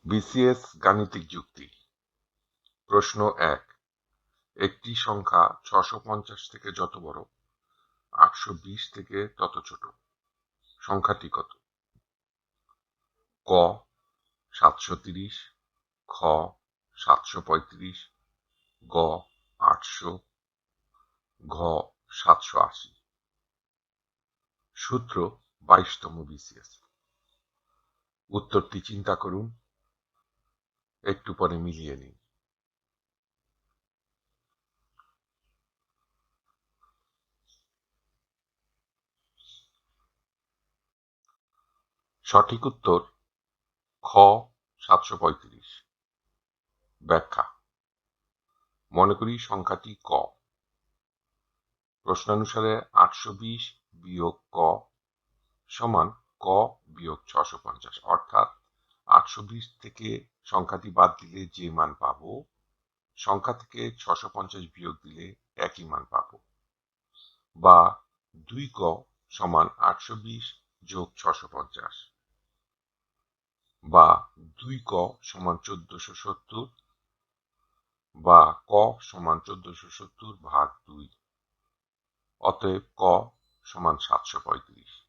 BCS গাণিতিক যুক্তি। প্রশ্ন ১। একটি সংখ্যা ৬৫০ থেকে যত বড়, ৮২০ থেকে তত ছোট, সংখ্যাটি কত? ক ৭৩০, খ ৭৩৫, গ ৮০০, ঘ ৭৮০। সূত্র ২২তম বিসিএস। উত্তরটি চিন্তা করুন, একটু পরে মিলিয়ে নিন। সঠিক উত্তর খ ৭৩৫। ব্যাখ্যা। মনে করি সংখ্যাটি ক। প্রশ্নানুসারে ৮২০ বিয়োগ ক সমান ক বিয়োগ ৬৫০, অর্থাৎ ৮২০ থেকে সংখ্যাটি বাদ দিলে যে মান পাব, সংখ্যা থেকে ৬৫০ বিয়োগ দিলে একই মান পাব। বা ২ক সমান ৮২০ যোগ ৬৫০, বা ২ক সমান ১৪৭০, বা ক সমান ১৪৭০ ভাগ ২। অতএব ক সমান ৭৩৫।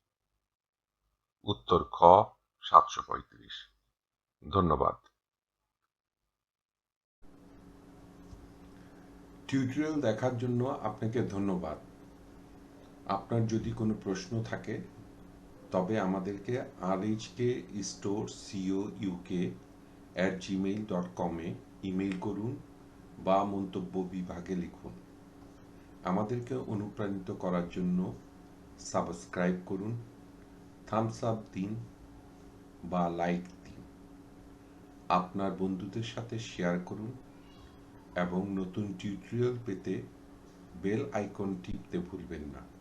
উত্তর খ ৭৩৫। ধন্যবাদ। টিউটোরিয়াল দেখার জন্য আপনাকে ধন্যবাদ। আপনার যদি কোনো প্রশ্ন থাকে তবে আমাদেরকে rhkstorecouk@gmail.com ইমেইল করুন বা মন্তব্য বিভাগে লিখুন। আমাদেরকে অনুপ্রাণিত করার জন্য সাবস্ক্রাইব করুন, থামস আপ দিন বা লাইক দিন। আপনার বন্ধুদের সাথে শেয়ার করুন এবং নতুন টিউটোরিয়াল পেতে বেল আইকন টিপতে ভুলবেন না।